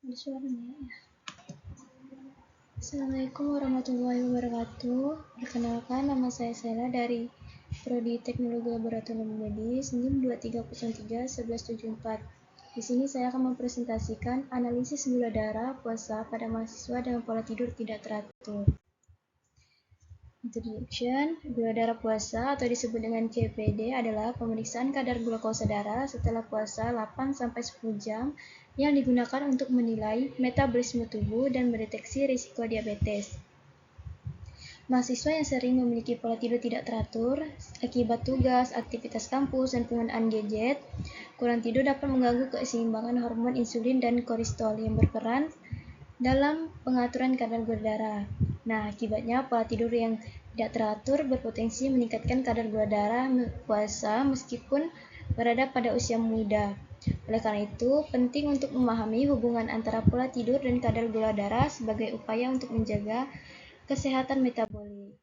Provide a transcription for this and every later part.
Ada suaranya ya. Assalamualaikum warahmatullahi wabarakatuh. Perkenalkan, nama saya Sela dari Prodi Teknologi Laboratorium Medis NIM 2303-1174. Di sini saya akan mempresentasikan analisis gula darah puasa pada mahasiswa dengan pola tidur tidak teratur. Introduction, gula darah puasa atau disebut dengan CPD adalah pemeriksaan kadar glukosa darah setelah puasa 8-10 jam yang digunakan untuk menilai metabolisme tubuh dan mendeteksi risiko diabetes. Mahasiswa yang sering memiliki pola tidur tidak teratur akibat tugas, aktivitas kampus, dan penggunaan gadget, kurang tidur dapat mengganggu keseimbangan hormon insulin dan kortisol yang berperan dalam pengaturan kadar gula darah. Nah, akibatnya pola tidur yang tidak teratur berpotensi meningkatkan kadar gula darah puasa meskipun berada pada usia muda. Oleh karena itu, penting untuk memahami hubungan antara pola tidur dan kadar gula darah sebagai upaya untuk menjaga kesehatan metabolik.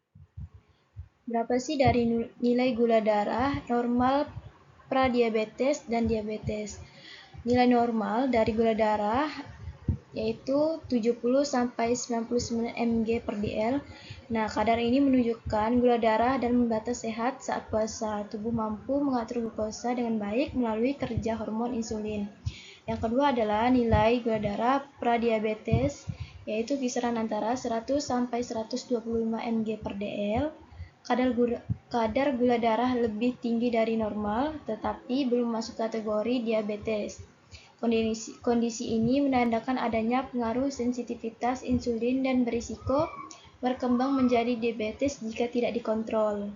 Berapa sih dari nilai gula darah normal pradiabetes dan diabetes? Nilai normal dari gula darah yaitu 70-99 mg per dl. Nah, kadar ini menunjukkan gula darah dan batas sehat saat puasa. Tubuh mampu mengatur glukosa dengan baik melalui kerja hormon insulin. Yang kedua adalah nilai gula darah pradiabetes, yaitu kisaran antara 100-125 mg per dl. Kadar gula darah lebih tinggi dari normal, tetapi belum masuk kategori diabetes. Kondisi ini menandakan adanya pengaruh sensitivitas insulin dan berisiko berkembang menjadi diabetes jika tidak dikontrol.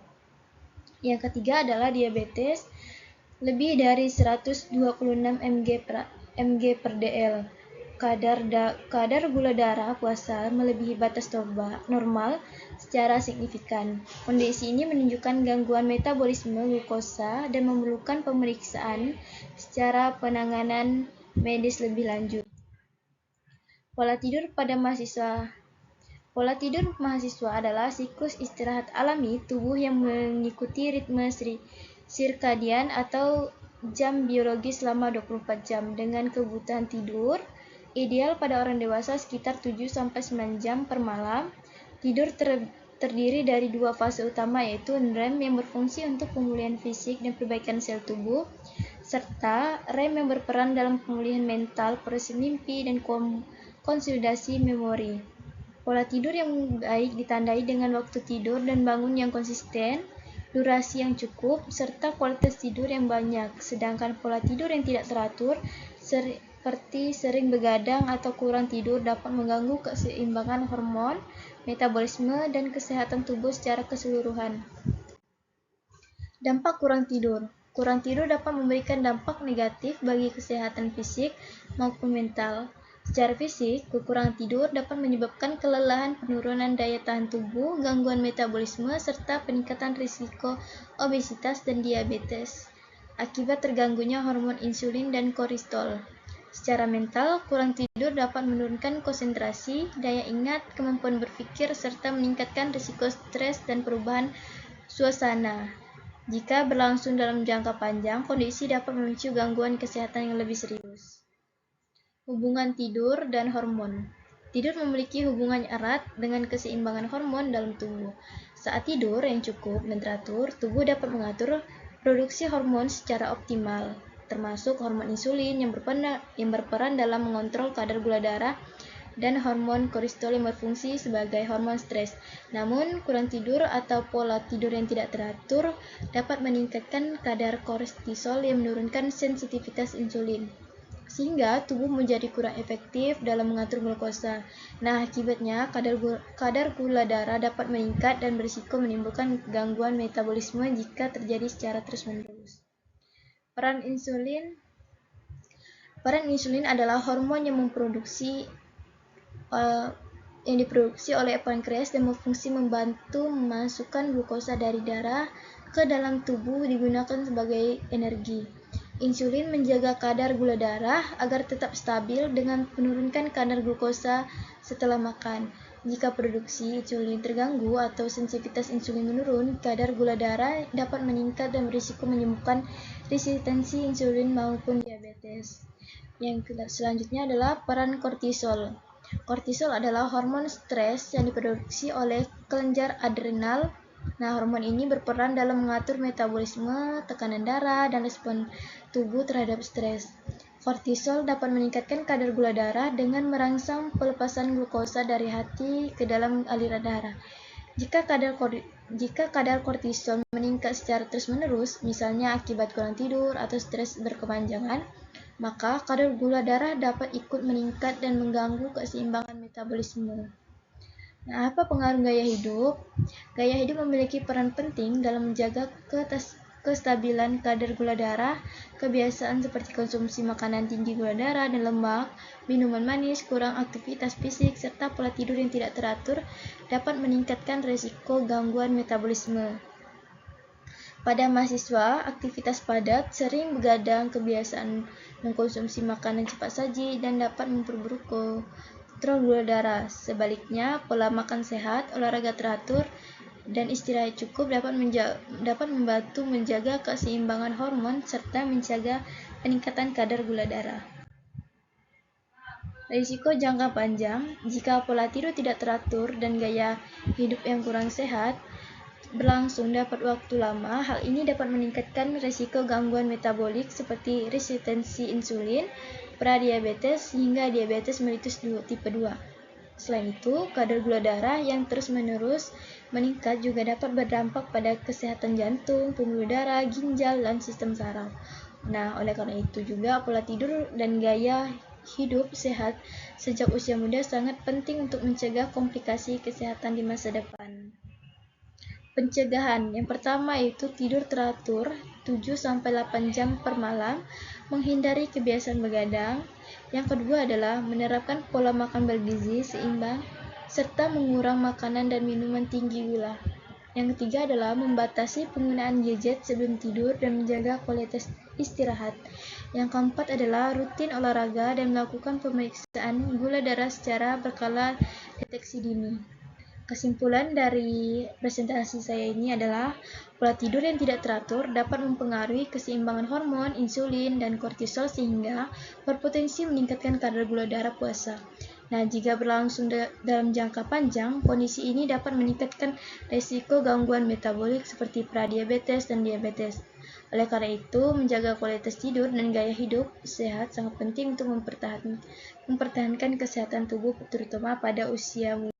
Yang ketiga adalah diabetes lebih dari 126 mg per dl. Kadar gula darah puasa melebihi batas normal secara signifikan. Kondisi ini menunjukkan gangguan metabolisme glukosa dan memerlukan pemeriksaan secara penanganan medis lebih lanjut. Pola tidur pada mahasiswa. Pola tidur mahasiswa adalah siklus istirahat alami tubuh yang mengikuti ritme sirkadian atau jam biologis selama 24 jam dengan kebutuhan tidur ideal pada orang dewasa sekitar 7-9 jam per malam. Tidur terdiri dari dua fase utama, yaitu REM yang berfungsi untuk pemulihan fisik dan perbaikan sel tubuh, serta REM yang berperan dalam pemulihan mental, proses mimpi, dan konsolidasi memori. Pola tidur yang baik ditandai dengan waktu tidur dan bangun yang konsisten, durasi yang cukup, serta kualitas tidur yang banyak. Sedangkan pola tidur yang tidak teratur, seperti sering begadang atau kurang tidur, dapat mengganggu keseimbangan hormon, metabolisme, dan kesehatan tubuh secara keseluruhan. Dampak kurang tidur. Kurang tidur dapat memberikan dampak negatif bagi kesehatan fisik maupun mental. Secara fisik, kekurangan tidur dapat menyebabkan kelelahan, penurunan daya tahan tubuh, gangguan metabolisme, serta peningkatan risiko obesitas dan diabetes akibat terganggunya hormon insulin dan kortisol. Secara mental, kurang tidur dapat menurunkan konsentrasi, daya ingat, kemampuan berpikir, serta meningkatkan risiko stres dan perubahan suasana. Jika berlangsung dalam jangka panjang, kondisi dapat memicu gangguan kesehatan yang lebih serius. Hubungan tidur dan hormon. Tidur memiliki hubungan erat dengan keseimbangan hormon dalam tubuh. Saat tidur yang cukup dan teratur, tubuh dapat mengatur produksi hormon secara optimal, termasuk hormon insulin yang berperan dalam mengontrol kadar gula darah dan hormon kortisol yang berfungsi sebagai hormon stres. Namun, kurang tidur atau pola tidur yang tidak teratur dapat meningkatkan kadar kortisol yang menurunkan sensitivitas insulin, sehingga tubuh menjadi kurang efektif dalam mengatur glukosa. Nah, akibatnya kadar gula darah dapat meningkat dan berisiko menimbulkan gangguan metabolisme jika terjadi secara terus-menerus. Peran insulin adalah hormon yang diproduksi oleh pankreas dan berfungsi membantu memasukkan glukosa dari darah ke dalam tubuh digunakan sebagai energi. Insulin menjaga kadar gula darah agar tetap stabil dengan menurunkan kadar glukosa setelah makan. Jika produksi insulin terganggu atau sensitivitas insulin menurun, kadar gula darah dapat meningkat dan berisiko menyebabkan resistensi insulin maupun diabetes. Yang selanjutnya adalah peran kortisol. Kortisol adalah hormon stres yang diproduksi oleh kelenjar adrenal. Nah, hormon ini berperan dalam mengatur metabolisme, tekanan darah, dan respon tubuh terhadap stres. Kortisol dapat meningkatkan kadar gula darah dengan merangsang pelepasan glukosa dari hati ke dalam aliran darah. Jika kadar kortisol meningkat secara terus-menerus, misalnya akibat kurang tidur atau stres berkepanjangan, maka kadar gula darah dapat ikut meningkat dan mengganggu keseimbangan metabolisme. Nah, apa pengaruh gaya hidup? Gaya hidup memiliki peran penting dalam menjaga kestabilan kadar gula darah. Kebiasaan seperti konsumsi makanan tinggi gula darah dan lemak, minuman manis, kurang aktivitas fisik, serta pola tidur yang tidak teratur dapat meningkatkan risiko gangguan metabolisme. Pada mahasiswa, aktivitas padat sering begadang, kebiasaan mengkonsumsi makanan cepat saji, dan dapat memperburuk kontrol gula darah. Sebaliknya, pola makan sehat, olahraga teratur, dan istirahat cukup dapat membantu menjaga keseimbangan hormon serta mencegah peningkatan kadar gula darah. Risiko jangka panjang, jika pola tidur tidak teratur dan gaya hidup yang kurang sehat berlangsung dapat waktu lama, hal ini dapat meningkatkan risiko gangguan metabolik seperti resistensi insulin, pradiabetes, hingga diabetes mellitus tipe 2. Selain itu, kadar gula darah yang terus-menerus meningkat juga dapat berdampak pada kesehatan jantung, pembuluh darah, ginjal, dan sistem saraf. Nah, oleh karena itu juga pola tidur dan gaya hidup sehat sejak usia muda sangat penting untuk mencegah komplikasi kesehatan di masa depan. Pencegahan. Yang pertama yaitu tidur teratur 7-8 jam per malam, menghindari kebiasaan begadang. Yang kedua adalah menerapkan pola makan bergizi seimbang serta mengurang makanan dan minuman tinggi gula. Yang ketiga adalah membatasi penggunaan gadget sebelum tidur dan menjaga kualitas istirahat. Yang keempat adalah rutin olahraga dan melakukan pemeriksaan gula darah secara berkala deteksi dini. Kesimpulan dari presentasi saya ini adalah pola tidur yang tidak teratur dapat mempengaruhi keseimbangan hormon, insulin, dan kortisol sehingga berpotensi meningkatkan kadar gula darah puasa. Nah, jika berlangsung dalam jangka panjang, kondisi ini dapat meningkatkan risiko gangguan metabolik seperti pradiabetes dan diabetes. Oleh karena itu, menjaga kualitas tidur dan gaya hidup sehat sangat penting untuk mempertahankan kesehatan tubuh terutama pada usia muda.